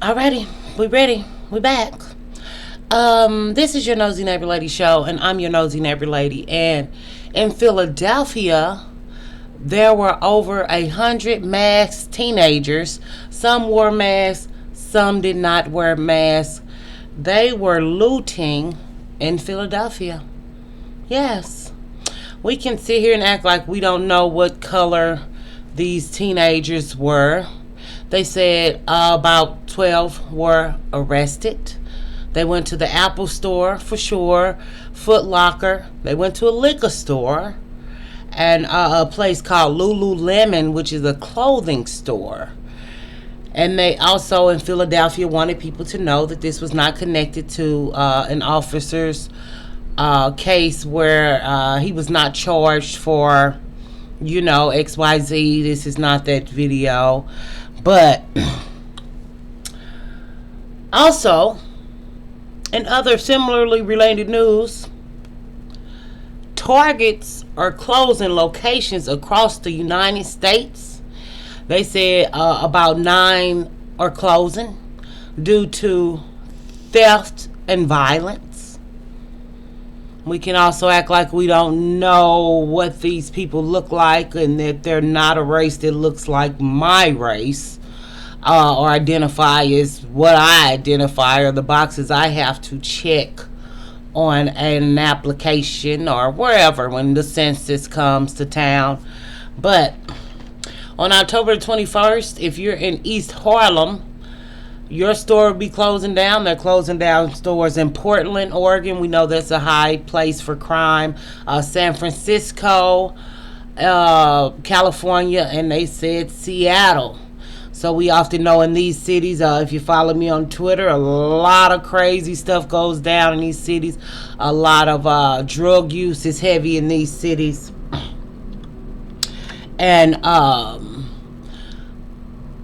Alrighty, we ready. We back. This is your Nosy Neighbor Lady show, and I'm your Nosy Neighbor Lady. And in Philadelphia, there were over 100 masked teenagers. Some wore masks, some did not wear masks. They were looting in Philadelphia. Yes. We can sit here and act like we don't know what color these teenagers were. They said about 12 were arrested. They went to the Apple store for sure, Foot Locker. They went to a liquor store and a place called Lululemon, which is a clothing store. And they also in Philadelphia wanted people to know that this was not connected to an officer's case where he was not charged for, XYZ. This is not that video. But also, in other similarly related news, Targets are closing locations across the United States. They said about 9 are closing due to theft and violence. We can also act like we don't know what these people look like and that they're not a race that looks like my race or identify as what I identify or the boxes I have to check on an application or wherever when the census comes to town. But on October 21st, if you're in East Harlem, your store will be closing down. They're closing down stores in Portland, Oregon. We know that's a high place for crime. San Francisco, California, and they said Seattle. So we often know in these cities, if you follow me on Twitter, a lot of crazy stuff goes down in these cities. A lot of drug use is heavy in these cities. And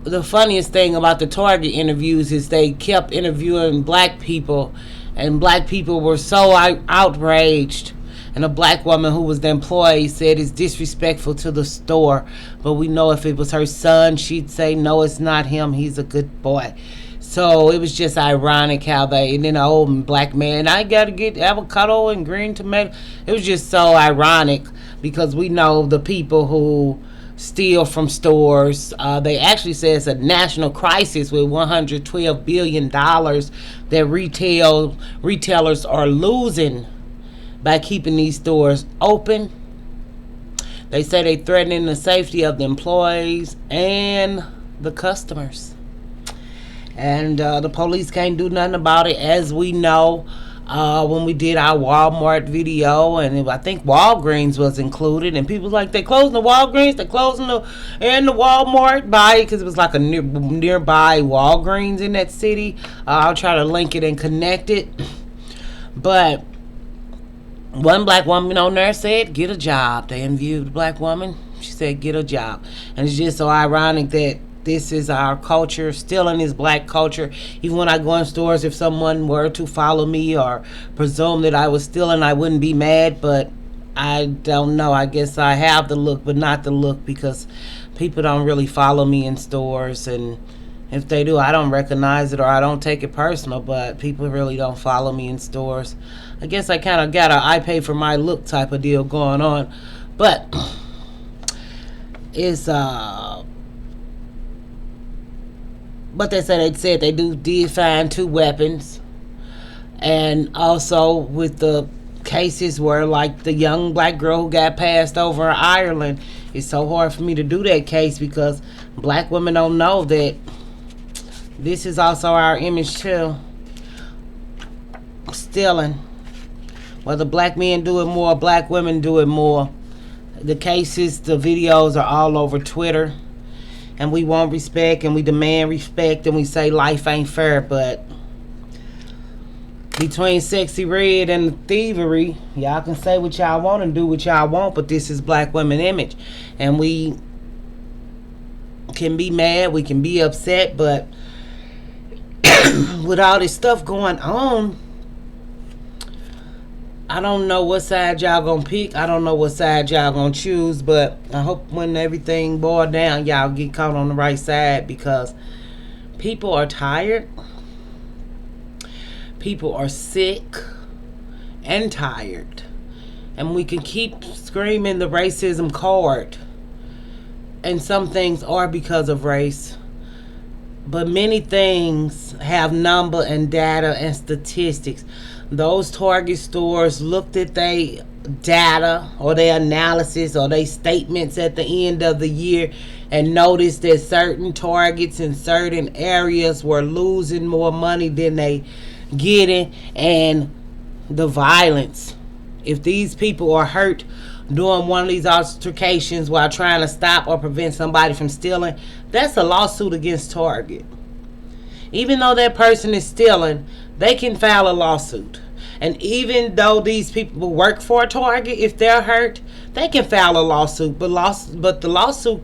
the funniest thing about the Target interviews is they kept interviewing black people, and black people were so outraged. And a black woman who was the employee said it's disrespectful to the store. But we know if it was her son, she'd say, no, it's not him. He's a good boy. So it was just ironic how they, and then an old black man, I got to get avocado and green tomato. It was just so ironic because we know the people who steal from stores. They actually say it's a national crisis with $112 billion that retailers are losing by keeping these stores open. They say they're threatening the safety of the employees and the customers. And the police can't do nothing about it, as we know. When we did our Walmart video, and I think Walgreens was included, and people like, they closing the Walgreens, they closing the Walmart because it was like a nearby Walgreens in that city. I'll try to link it and connect it. But one black woman on there said, get a job. They interviewed the black woman. She said, get a job. And it's just so ironic that this is our culture, still in this black culture. Even when I go in stores, if someone were to follow me or presume that I was stealing, I wouldn't be mad. But I don't know. I guess I have the look, but not the look, because people don't really follow me in stores. And if they do, I don't recognize it or I don't take it personal. But people really don't follow me in stores. I guess I kind of got a I pay for my look type of deal going on. But it's but they said they did find 2 weapons. And also with the cases where, like the young black girl who got passed over in Ireland, it's so hard for me to do that case because black women don't know that this is also our image too. Stealing. Whether black men do it more, black women do it more. The cases, the videos are all over Twitter. And we want respect, and we demand respect, and we say life ain't fair. But between Sexy Red and the thievery, y'all can say what y'all want and do what y'all want, but this is black women image. And we can be mad, we can be upset, but with all this stuff going on, I don't know what side y'all gonna pick. I don't know what side y'all gonna choose, but I hope when everything boils down, y'all get caught on the right side, because People are tired. People are sick and tired. And we can keep screaming the racism card. And some things are because of race. But many things have number and data and statistics. Those Target stores looked at their data or their analysis or their statements at the end of the year and noticed that certain Targets in certain areas were losing more money than they getting. And the violence, if these people are hurt during one of these altercations while trying to stop or prevent somebody from stealing, that's a lawsuit against Target. Even though that person is stealing, they can file a lawsuit. And even though these people work for Target, if they're hurt, they can file a lawsuit. But the lawsuit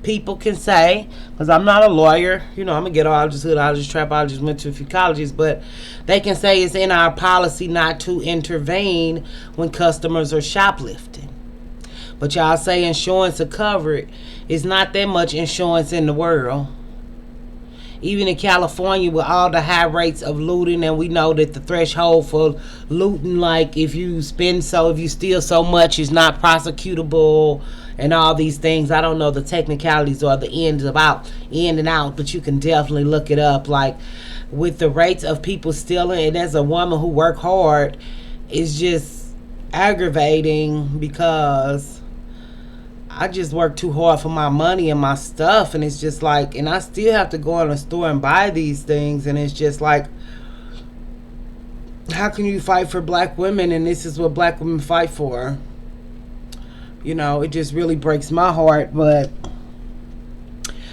people can say, because I'm not a lawyer, I'm a ghettoologist, hoodologist, trapologist, went to a few colleges, but they can say it's in our policy not to intervene when customers are shoplifting. But y'all say insurance will cover it. It's not that much insurance in the world. Even in California with all the high rates of looting, and we know that the threshold for looting, like if you steal so much, is not prosecutable and all these things. I don't know the technicalities or the in and out, but you can definitely look it up. Like with the rates of people stealing, and as a woman who work hard, it's just aggravating because I just work too hard for my money and my stuff, and it's just like, and I still have to go in a store and buy these things, and it's just like, how can you fight for black women and this is what black women fight for? It just really breaks my heart. But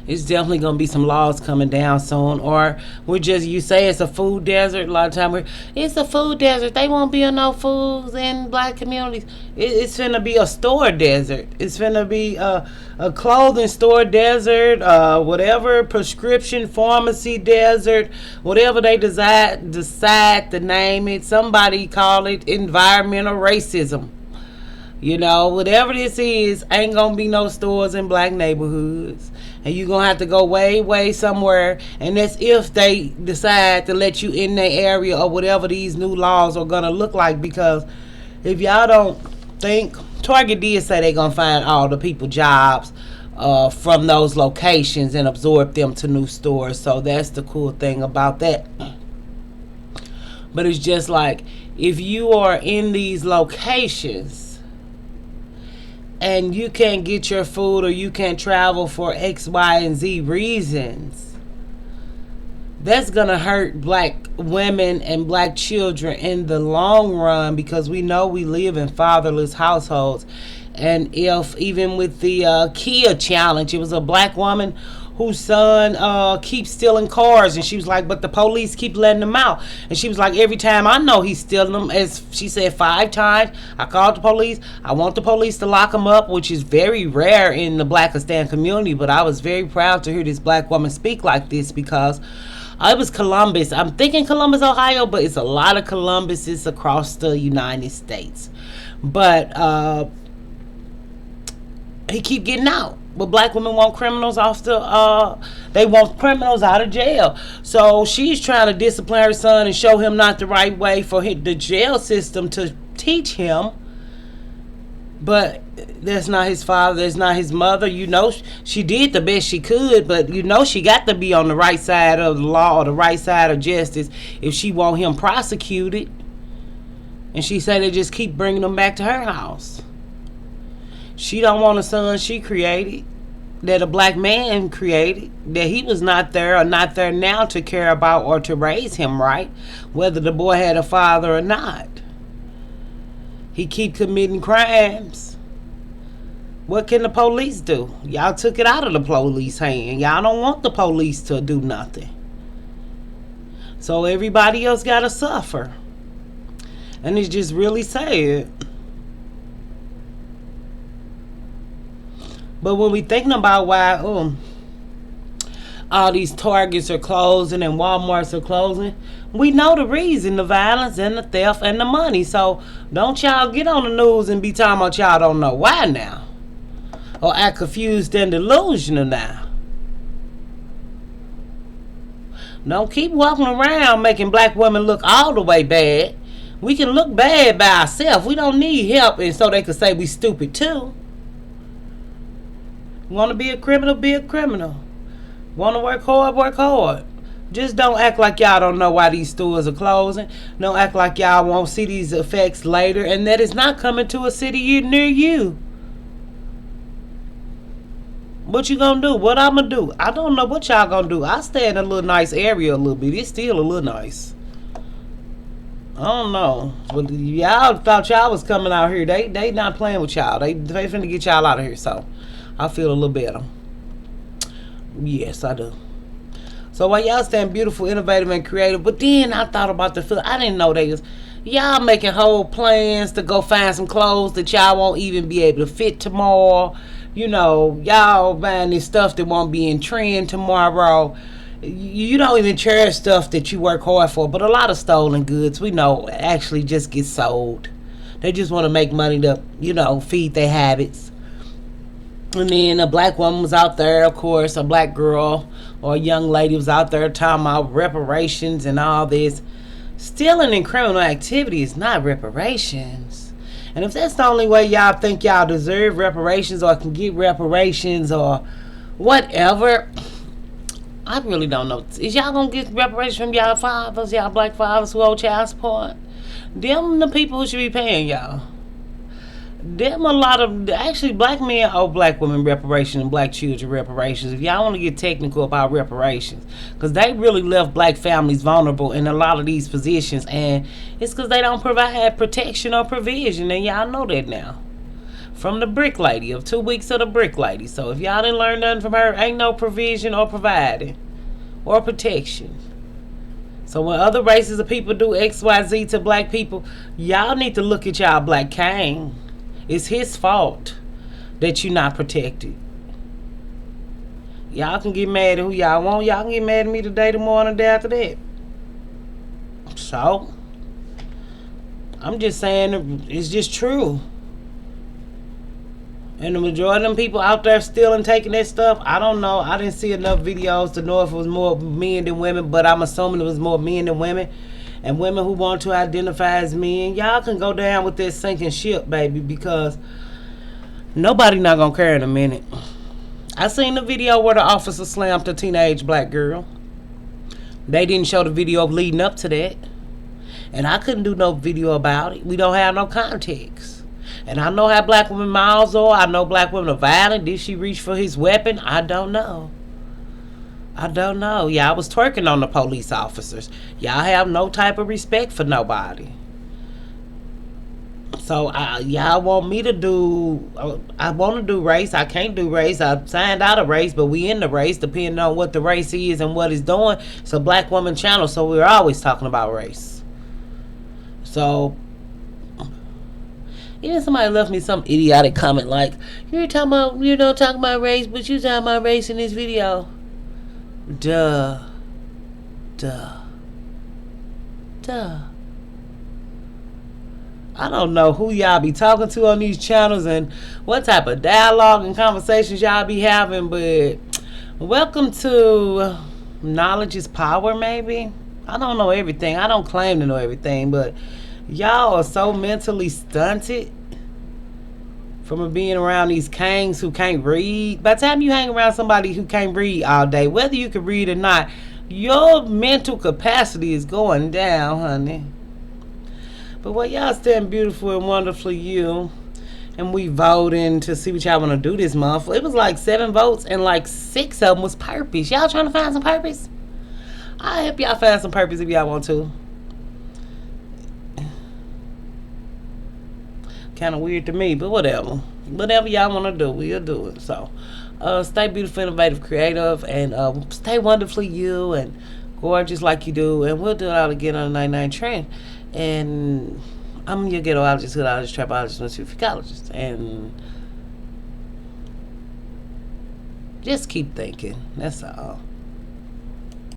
it's definitely going to be some laws coming down soon. Or you say it's a food desert. A lot of time it's a food desert. They won't be no foods in black communities. It's finna be a store desert. It's finna be a clothing store desert, whatever, prescription pharmacy desert, whatever they decide to name it. Somebody call it environmental racism. Whatever this is, ain't gonna be no stores in black neighborhoods. And you're gonna have to go way, way somewhere. And that's if they decide to let you in their area or whatever these new laws are gonna look like. Because if y'all don't think, Target did say they're gonna find all the people jobs from those locations and absorb them to new stores. So that's the cool thing about that. But it's just like, if you are in these locations and you can't get your food or you can't travel for X, Y, and Z reasons, that's going to hurt black women and black children in the long run, because we know we live in fatherless households. And if even with the Kia challenge, it was a black woman whose son keeps stealing cars, and she was like, but the police keep letting him out. And she was like, every time I know he's stealing them, as she said 5 times, I called the police. I want the police to lock him up, which is very rare in the Blackistan community. But I was very proud to hear this black woman speak like this, because it was Columbus. I'm thinking Columbus, Ohio, but it's a lot of Columbuses across the United States. But he keep getting out. But black women want criminals they want criminals out of jail. So she's trying to discipline her son and show him not the right way for the jail system to teach him. But that's not his father, that's not his mother. She did the best she could, but she got to be on the right side of the law or the right side of justice if she want him prosecuted. And she said they just keep bringing him back to her house. She don't want a son she created, that a black man created, that he was not there or not there now to care about or to raise him right, whether the boy had a father or not. He keep committing crimes. What can the police do? Y'all took it out of the police hand. Y'all don't want the police to do nothing. So everybody else gotta suffer. And it's just really sad. But when we thinking about why all these Targets are closing and Walmarts are closing, we know the reason: the violence and the theft and the money. So don't y'all get on the news and be talking about y'all don't know why now, or act confused and delusional now. Don't keep walking around making black women look all the way bad. We can look bad by ourselves. We don't need help, and so they can say we stupid too. Want to be a criminal? Be a criminal. Want to work hard? Work hard. Just don't act like y'all don't know why these stores are closing. Don't act like y'all won't see these effects later, and that it's not coming to a city near you. What you gonna do? What I'm gonna do? I don't know what y'all gonna do. I stay in a little nice area a little bit. It's still a little nice. I don't know. But y'all thought y'all was coming out here. They not playing with y'all. They finna get y'all out of here. So I feel a little better. Yes, I do. So while y'all stand beautiful, innovative, and creative, but then I thought about the film. I didn't know they was y'all making whole plans to go find some clothes that y'all won't even be able to fit tomorrow. You know, y'all buying this stuff that won't be in trend tomorrow. You don't even cherish stuff that you work hard for. But a lot of stolen goods, we know, actually just get sold. They just want to make money to, feed their habits. And then a black woman was out there, of course, a black girl or a young lady was out there talking about reparations and all this. Stealing and criminal activity is not reparations. And if that's the only way y'all think y'all deserve reparations or can get reparations or whatever, I really don't know. Is y'all gonna get reparations from y'all fathers, y'all black fathers who owe child support? Them the people who should be paying y'all. Them a lot of, actually, black men owe black women reparations and black children reparations. If y'all want to get technical about reparations, because they really left black families vulnerable in a lot of these positions, and it's because they don't provide protection or provision, and y'all know that now. From the brick lady of 2 weeks of the brick lady. So if y'all didn't learn nothing from her, ain't no provision or providing or protection. So when other races of people do XYZ to black people, y'all need to look at y'all black king. It's his fault that you're not protected. Y'all can get mad at who y'all want. Y'all can get mad at me today, tomorrow, and the day after that. So, I'm just saying it's just true. And the majority of them people out there stealing, taking that stuff, I don't know. I didn't see enough videos to know if it was more men than women, but I'm assuming it was more men than women. And women who want to identify as men, y'all can go down with this sinking ship, baby, because nobody not gonna care in a minute. I seen the video where the officer slammed a teenage black girl. They didn't show the video leading up to that. And I couldn't do no video about it. We don't have no context. And I know how black women mouths are. I know black women are violent. Did she reach for his weapon? I don't know. Y'all was twerking on the police officers. Y'all have no type of respect for nobody. So y'all want me to do, I want to do race. I can't do race. I signed out of race, but we in the race depending on what the race is and what it's doing. It's a black woman channel, so we're always talking about race. So even somebody left me some idiotic comment like, you're talking about race, but you talking about race in this video. Duh. I don't know who y'all be talking to on these channels and what type of dialogue and conversations y'all be having, but welcome to Knowledge is Power, maybe. I don't know everything. I don't claim to know everything, but y'all are so mentally stunted from being around these kings who can't read. By the time you hang around somebody who can't read all day, whether you can read or not, your mental capacity is going down, honey. But while y'all stand beautiful and wonderfully you, and we voting to see what y'all want to do this month, it was like 7 votes and like 6 of them was purpose. Y'all trying to find some purpose? I help y'all find some purpose if y'all want to. Kind of weird to me, but whatever y'all want to do, we'll do it. So stay beautiful, innovative, creative, and stay wonderfully you and gorgeous like you do, and we'll do it all again on the 99 trend. And I'm your ghettoologist, hoodologist, trapologist, musicologist, and just keep thinking. That's all.